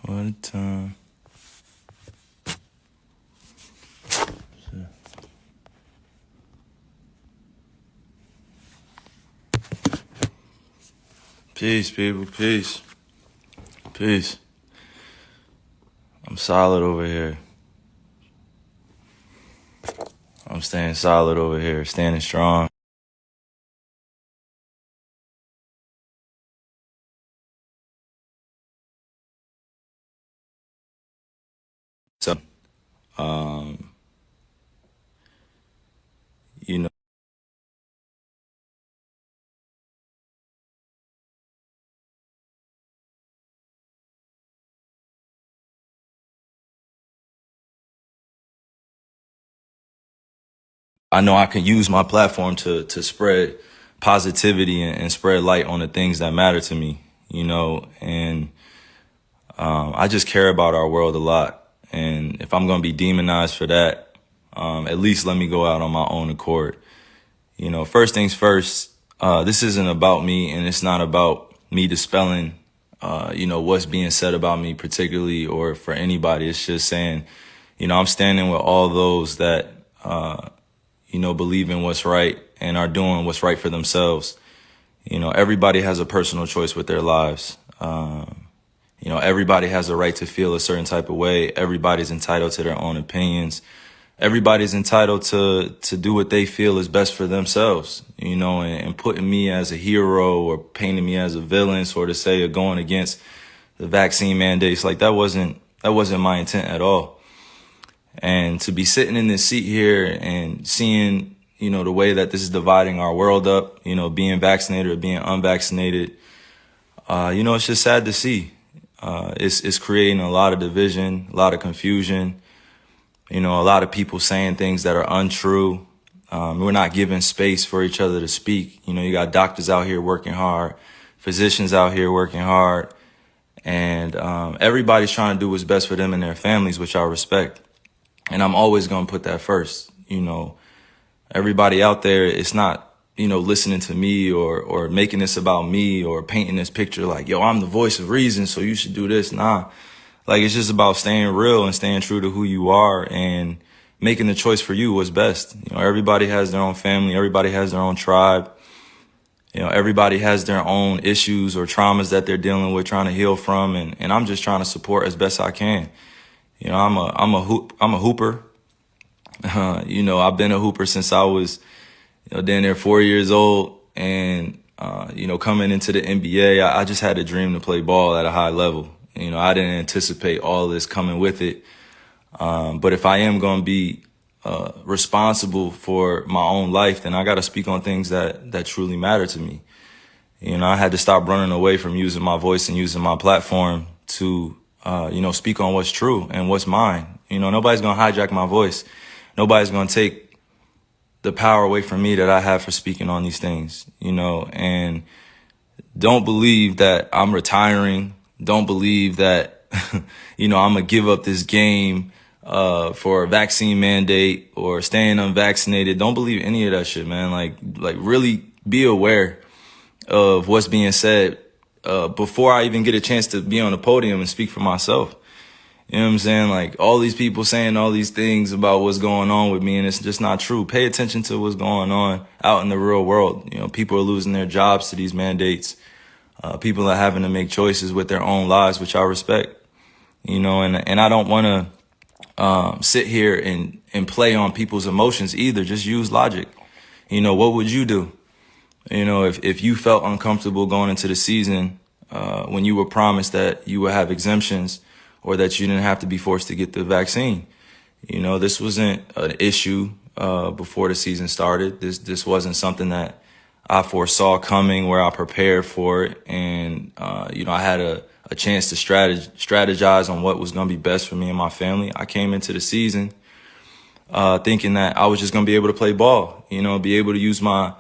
What a time. Peace, people. Peace. Peace. I'm solid over here. I'm staying solid over here, standing strong. So, you know, I know I can use my platform to spread positivity and spread light on the things that matter to me, and I just care about our world a lot. And if I'm going to be demonized for that, at least let me go out on my own accord. First things first, this isn't about me, and it's not about me dispelling, what's being said about me particularly or for anybody. It's just saying, I'm standing with all those that, believe in what's right and are doing what's right for themselves. Everybody has a personal choice with their lives. Everybody has a right to feel a certain type of way. Everybody's entitled to their own opinions. Everybody's entitled to do what they feel is best for themselves, and putting me as a hero or painting me as a villain, sort of say, or going against the vaccine mandates, like that wasn't my intent at all. And to be sitting in this seat here and seeing, the way that this is dividing our world up, being vaccinated or being unvaccinated, it's just sad to see. It's creating a lot of division, a lot of confusion. A lot of people saying things that are untrue. We're not giving space for each other to speak. You got doctors out here working hard, physicians out here working hard, and everybody's trying to do what's best for them and their families, which I respect. And I'm always going to put that first. Everybody out there, it's not, listening to me or making this about me or painting this picture like, yo, I'm the voice of reason, so you should do this. Nah. Like, it's just about staying real and staying true to who you are and making the choice for you what's best. Everybody has their own family. Everybody has their own tribe. Everybody has their own issues or traumas that they're dealing with, trying to heal from. And I'm just trying to support as best I can. I'm a hooper. I've been a hooper since I was, down there 4 years old. And, coming into the NBA, I just had a dream to play ball at a high level. I didn't anticipate all this coming with it. But if I am going to be responsible for my own life, then I got to speak on things that truly matter to me. I had to stop running away from using my voice and using my platform to, speak on what's true and what's mine. Nobody's going to hijack my voice. Nobody's going to take the power away from me that I have for speaking on these things, and don't believe that I'm retiring. Don't believe that, I'm going to give up this game for a vaccine mandate or staying unvaccinated. Don't believe any of that shit, man. Like really be aware of what's being said before I even get a chance to be on the podium and speak for myself. You know what I'm saying? Like, all these people saying all these things about what's going on with me, and it's just not true. Pay attention to what's going on out in the real world. People are losing their jobs to these mandates. People are having to make choices with their own lives, which I respect, and I don't want to sit here and play on people's emotions either. Just use logic. What would you do? If you felt uncomfortable going into the season when you were promised that you would have exemptions or that you didn't have to be forced to get the vaccine. This wasn't an issue before the season started. This wasn't something that I foresaw coming, where I prepared for it. And, I had a chance to strategize on what was going to be best for me and my family. I came into the season thinking that I was just going to be able to play ball, be able to use my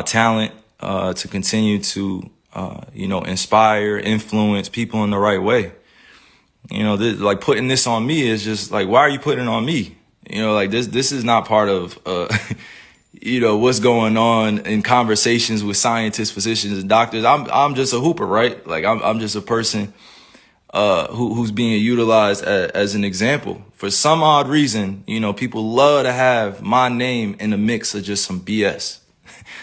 talent to continue to, inspire, influence people in the right way. Like, putting this on me is just like, why are you putting it on me? This is not part of, what's going on in conversations with scientists, physicians, and doctors. I'm just a hooper, right? Like, I'm just a person, who's being utilized as an example. For some odd reason, people love to have my name in the mix of just some BS.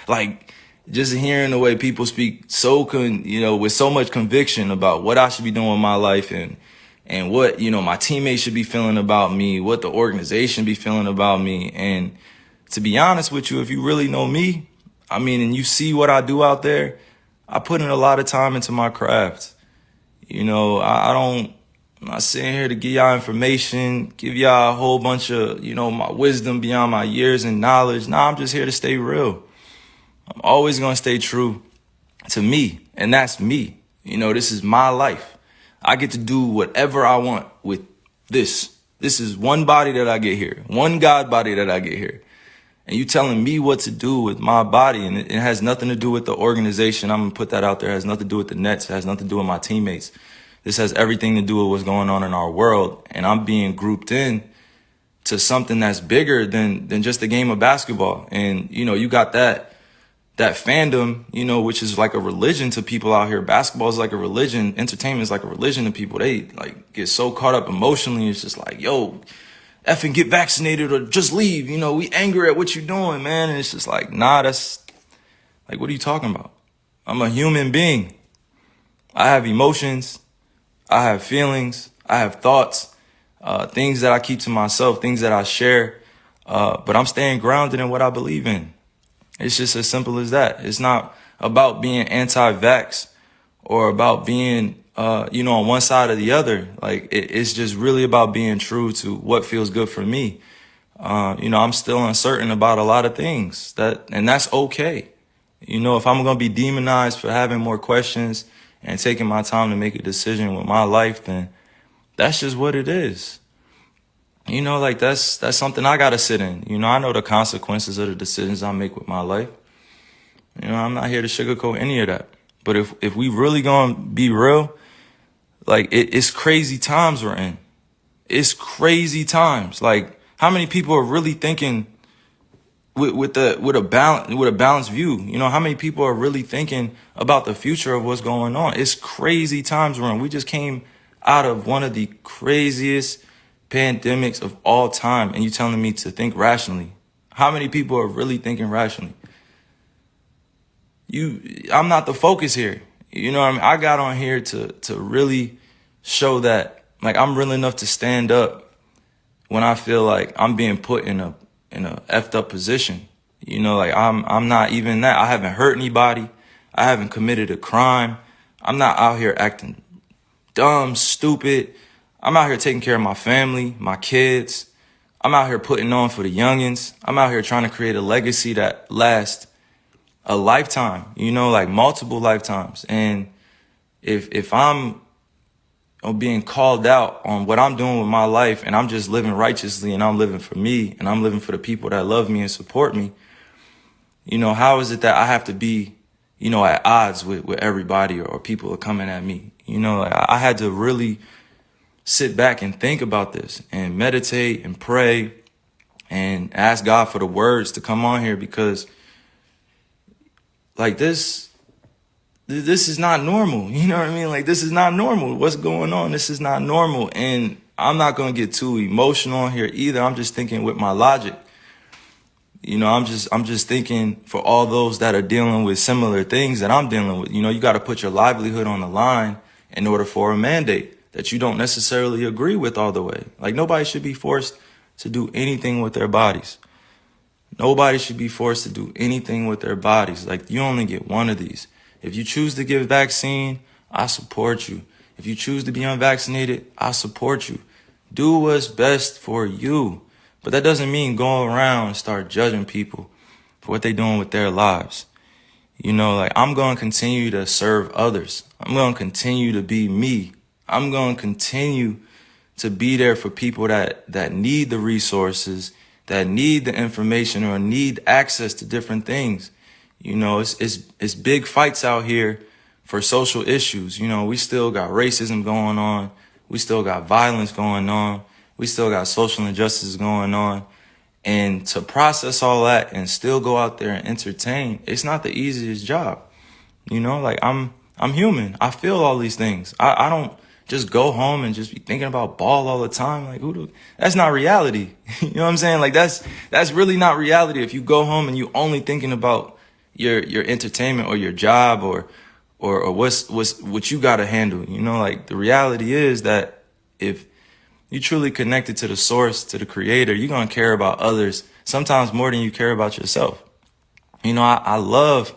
Like, just hearing the way people speak with so much conviction about what I should be doing with my life and what, my teammates should be feeling about me, what the organization be feeling about me. And to be honest with you, if you really know me, and you see what I do out there, I put in a lot of time into my craft. I'm not sitting here to give y'all information, give y'all a whole bunch of, my wisdom beyond my years and knowledge. Nah, I'm just here to stay real. I'm always going to stay true to me, and that's me. This is my life. I get to do whatever I want with this. This is one body that I get here, one God body that I get here. And you telling me what to do with my body, and it has nothing to do with the organization. I'm going to put that out there. It has nothing to do with the Nets. It has nothing to do with my teammates. This has everything to do with what's going on in our world. And I'm being grouped in to something that's bigger than just a game of basketball. And, you got that fandom, which is like a religion to people out here. Basketball is like a religion. Entertainment is like a religion to people. They get so caught up emotionally. It's just like, yo, effing get vaccinated or just leave. We angry at what you're doing, man. And it's just like, nah, that's like, what are you talking about? I'm a human being. I have emotions. I have feelings. I have thoughts, things that I keep to myself, things that I share. But I'm staying grounded in what I believe in. It's just as simple as that. It's not about being anti-vax or about being, on one side or the other. Like, it's just really about being true to what feels good for me. I'm still uncertain about a lot of things and that's okay. If I'm going to be demonized for having more questions and taking my time to make a decision with my life, then that's just what it is. That's something I got to sit in. I know the consequences of the decisions I make with my life. I'm not here to sugarcoat any of that. But if we really going to be real, like, it's crazy times we're in. It's crazy times. Like, how many people are really thinking with a balanced view? How many people are really thinking about the future of what's going on? It's crazy times we're in. We just came out of one of the craziest pandemics of all time, and you telling me to think rationally. How many people are really thinking rationally? I'm not the focus here. I got on here to really show that, like, I'm real enough to stand up when I feel like I'm being put in a effed up position. I'm not even that. I haven't hurt anybody. I haven't committed a crime. I'm not out here acting dumb, stupid. I'm out here taking care of my family, my kids. I'm out here putting on for the youngins. I'm out here trying to create a legacy that lasts a lifetime, like multiple lifetimes. And if I'm being called out on what I'm doing with my life, and I'm just living righteously, and I'm living for me, and I'm living for the people that love me and support me, how is it that I have to be, at odds with everybody, or people are coming at me? I had to really sit back and think about this and meditate and pray and ask God for the words to come on here, because like this is not normal. You know what I mean? Like, this is not normal. What's going on? This is not normal. And I'm not going to get too emotional on here either. I'm just thinking with my logic. I'm just thinking for all those that are dealing with similar things that I'm dealing with. You got to put your livelihood on the line in order for a mandate that you don't necessarily agree with all the way. Like, nobody should be forced to do anything with their bodies. Nobody should be forced to do anything with their bodies. Like, you only get one of these. If you choose to get a vaccine, I support you. If you choose to be unvaccinated, I support you. Do what's best for you. But that doesn't mean go around and start judging people for what they're doing with their lives. I'm going to continue to serve others. I'm going to continue to be me. I'm going to continue to be there for people that need the resources, that need the information, or need access to different things. It's big fights out here for social issues. We still got racism going on. We still got violence going on. We still got social injustices going on. And to process all that and still go out there and entertain, it's not the easiest job. I'm human. I feel all these things. I don't just go home and just be thinking about ball all the time. Like, that's not reality. You know what I'm saying? Like, that's really not reality. If you go home and you only thinking about your entertainment or your job or what you got to handle, you know, like the reality is that if you truly connected to the source, to the creator, you're going to care about others sometimes more than you care about yourself. You know, I love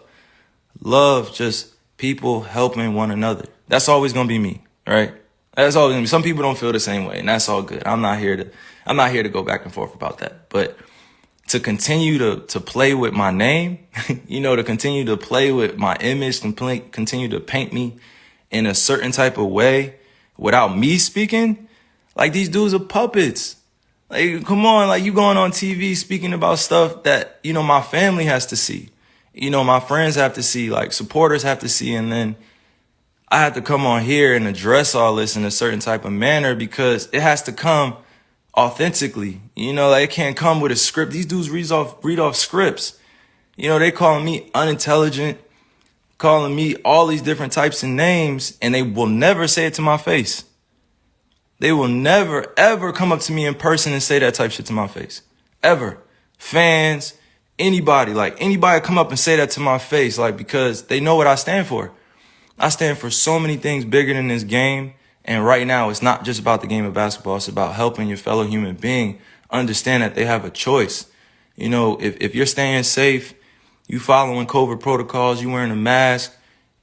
just people helping one another. That's always going to be me, right? That's always going to be. Some people don't feel the same way, and that's all good. I'm not here to go back and forth about that. But to continue to play with my name, you know, to continue to play with my image, continue to paint me in a certain type of way without me speaking, like these dudes are puppets. Like, come on, like you going on TV speaking about stuff that, you know, my family has to see. You know, my friends have to see, like supporters have to see. And then I have to come on here and address all this in a certain type of manner because it has to come authentically. You know, like it can't come with a script. These dudes read off scripts. You know, they calling me unintelligent, calling me all these different types of names, and they will never say it to my face. They will never, ever come up to me in person and say that type shit to my face. Ever. Fans, anybody come up and say that to my face, like, because they know what I stand for. I stand for so many things bigger than this game. And right now, it's not just about the game of basketball. It's about helping your fellow human being understand that they have a choice. You know, if you're staying safe, you following COVID protocols, you wearing a mask,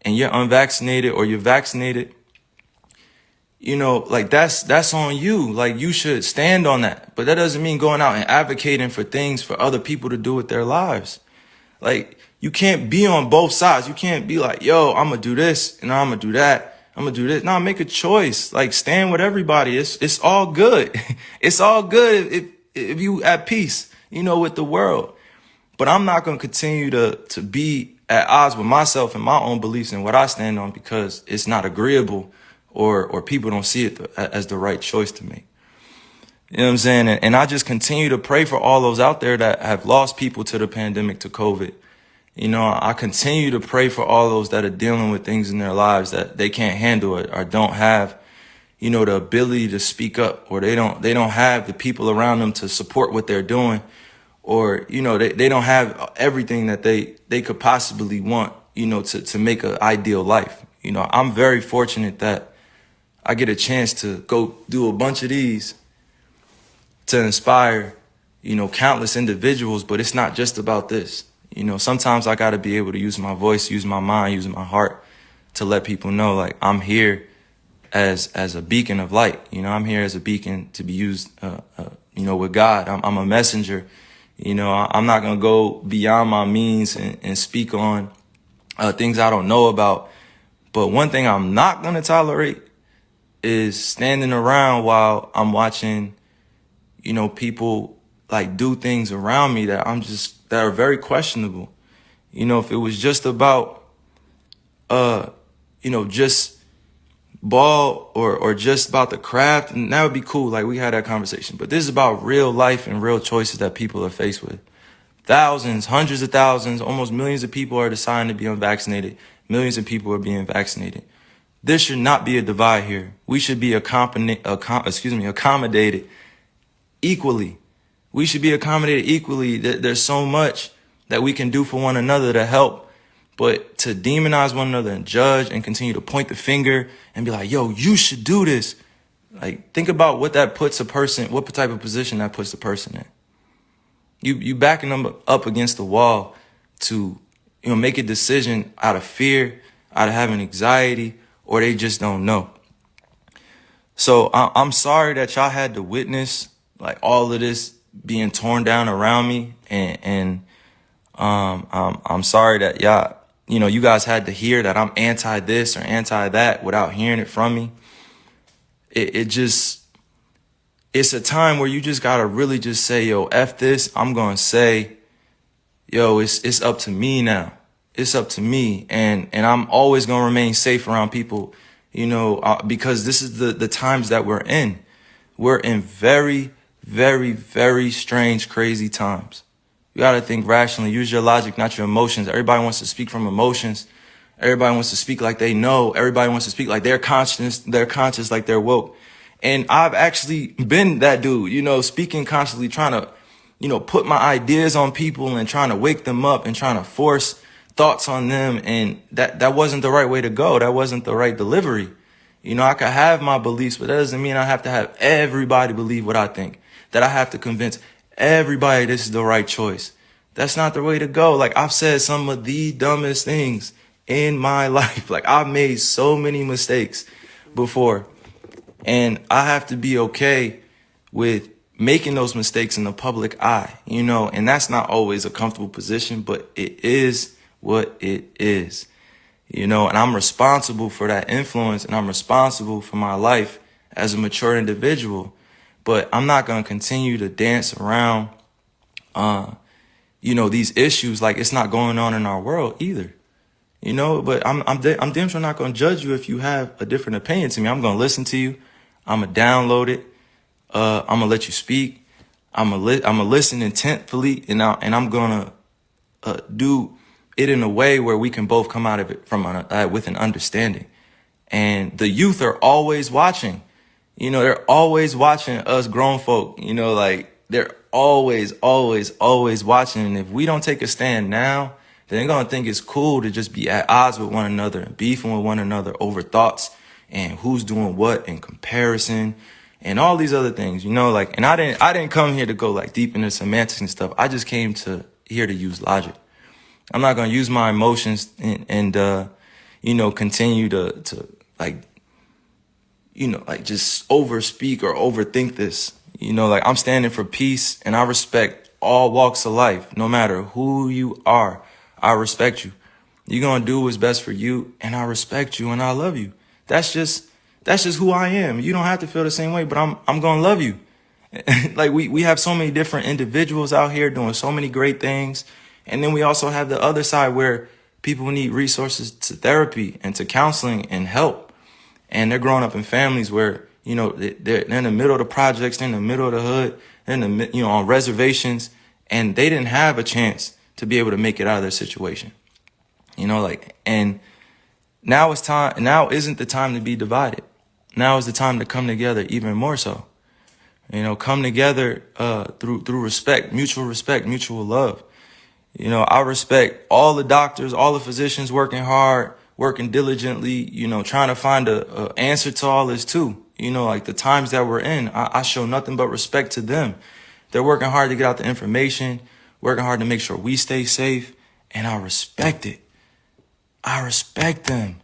and you're unvaccinated or you're vaccinated, you know, like that's on you. Like you should stand on that. But that doesn't mean going out and advocating for things for other people to do with their lives. Like you can't be on both sides. You can't be like, yo, I'm going to do this and I'm going to do that. I'm going to do this. No, make a choice. Like stand with everybody. It's all good. It's all good if you at peace, you know, with the world. But I'm not going to continue to be at odds with myself and my own beliefs and what I stand on because it's not agreeable or people don't see it as the right choice to make. You know what I'm saying? And I just continue to pray for all those out there that have lost people to the pandemic, to COVID. You know, I continue to pray for all those that are dealing with things in their lives that they can't handle or don't have, you know, the ability to speak up, or they don't have the people around them to support what they're doing, or, you know, they don't have everything that they could possibly want, you know, to make an ideal life. You know, I'm very fortunate that I get a chance to go do a bunch of these to inspire, you know, countless individuals, but it's not just about this. You know, sometimes I got to be able to use my voice, use my mind, use my heart to let people know, like, I'm here as a beacon of light. You know, I'm here as a beacon to be used, you know, with God. I'm a messenger. You know, I'm not going to go beyond my means and speak on things I don't know about. But one thing I'm not going to tolerate is standing around while I'm watching, you know, people like do things around me that are very questionable. You know, if it was just about, you know, just ball or just about the craft, and that would be cool. Like we had that conversation, but this is about real life and real choices that people are faced with. Thousands, hundreds of thousands, almost millions of people are deciding to be unvaccinated. Millions of people are being vaccinated. There should not be a divide here. We should be accommodated equally. We should be accommodated equally. There's so much that we can do for one another to help, but to demonize one another and judge and continue to point the finger and be like, yo, you should do this. Like, think about what that puts a person, what type of position that puts the person in. You backing them up against the wall to, you know, make a decision out of fear, out of having anxiety, or they just don't know. So I'm sorry that y'all had to witness like all of this being torn down around me, and I'm sorry that you guys had to hear that I'm anti this or anti that without hearing it from me. It's a time where you just gotta really just say, yo, F this. I'm gonna say, yo, it's up to me now. It's up to me, and I'm always gonna remain safe around people, you know, because this is the times that we're in. We're in very, very, very strange, crazy times. You gotta think rationally. Use your logic, not your emotions. Everybody wants to speak from emotions, Everybody wants to speak like they know. Everybody wants to speak like they're conscious, like they're woke. And I've actually been that dude, speaking constantly, trying to, put my ideas on people and trying to wake them up and trying to force thoughts on them. And that wasn't the right way to go. That wasn't the right delivery. I could have my beliefs, but that doesn't mean I have to have everybody believe what I think, that I have to convince everybody this is the right choice. That's not the way to go. Like, I've said some of the dumbest things in my life. Like, I've made so many mistakes before, and I have to be okay with making those mistakes in the public eye, and that's not always a comfortable position, but it is what it is, and I'm responsible for that influence, and I'm responsible for my life as a mature individual. But I'm not going to continue to dance around, these issues like it's not going on in our world either. But I'm damn sure not going to judge you if you have a different opinion to me. I'm going to listen to you. I'm going to download it. I'm going to let you speak. I'm going to listen intentfully, and I'm going to do it in a way where we can both come out of it with an understanding. And the youth are always watching. They're always watching us grown folk, like they're always, always, always watching. And if we don't take a stand now, then they're going to think it's cool to just be at odds with one another and beefing with one another over thoughts and who's doing what in comparison and all these other things, and I didn't come here to go like deep into semantics and stuff. I just came here to use logic. I'm not going to use my emotions and continue to like just overspeak or overthink this. I'm standing for peace, and I respect all walks of life. No matter who you are, I respect you. You're going to do what's best for you, and I respect you, and I love you. That's just who I am. You don't have to feel the same way, but I'm going to love you. Like we have so many different individuals out here doing so many great things. And then we also have the other side where people need resources to therapy and to counseling and help. And they're growing up in families where, they're in the middle of the projects, they're in the middle of the hood, they're in the, on reservations, and they didn't have a chance to be able to make it out of their situation. And now isn't the time to be divided. Now is the time to come together even more so. Come together through respect, mutual love. I respect all the doctors, all the physicians working hard, working diligently, trying to find a answer to all this too. Like the times that we're in, I show nothing but respect to them. They're working hard to get out the information, working hard to make sure we stay safe, and I respect it. I respect them,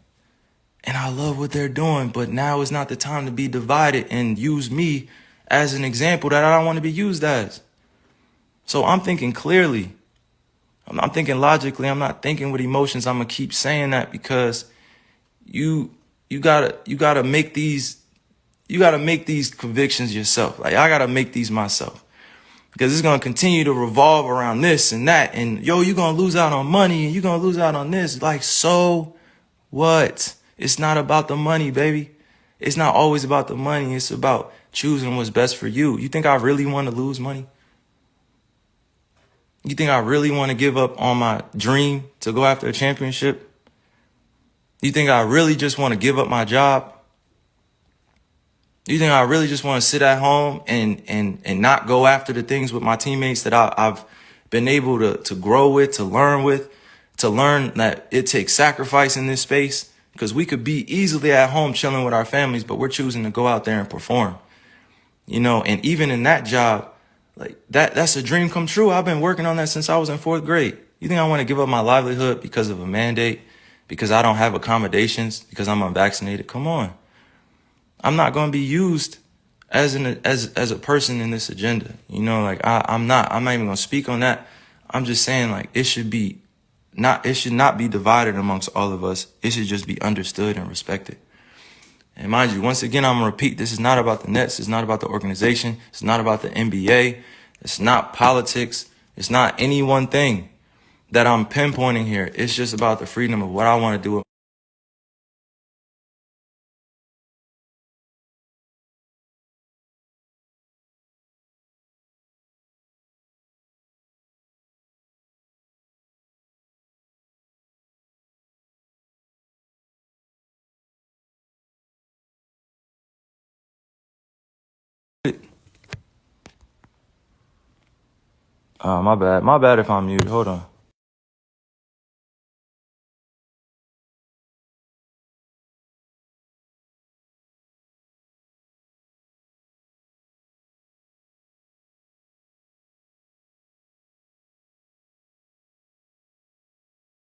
and I love what they're doing, but now is not the time to be divided and use me as an example that I don't want to be used as. So I'm thinking clearly. I'm thinking logically. I'm not thinking with emotions. I'm gonna keep saying that because you gotta make these convictions yourself. Like I gotta make these myself, because it's gonna continue to revolve around this and that. And you're gonna lose out on money and you're gonna lose out on this. Like, so what? It's not about the money, baby. It's not always about the money. It's about choosing what's best for you. You think I really want to lose money? You think I really want to give up on my dream to go after a championship? You think I really just want to give up my job? You think I really just want to sit at home and not go after the things with my teammates that I've been able to grow with, to learn that it takes sacrifice in this space? Because we could be easily at home chilling with our families, but we're choosing to go out there and perform. And even in that job, like that's a dream come true. I've been working on that since I was in 4th grade. You think I want to give up my livelihood because of a mandate, because I don't have accommodations, because I'm unvaccinated? Come on. I'm not going to be used as a person in this agenda. I'm not even going to speak on that. I'm just saying, like, it should not be divided amongst all of us. It should just be understood and respected. And mind you, once again, I'm going to repeat, this is not about the Nets. It's not about the organization. It's not about the NBA. It's not politics. It's not any one thing that I'm pinpointing here. It's just about the freedom of what I want to do. My bad. My bad if I'm muted. Hold on.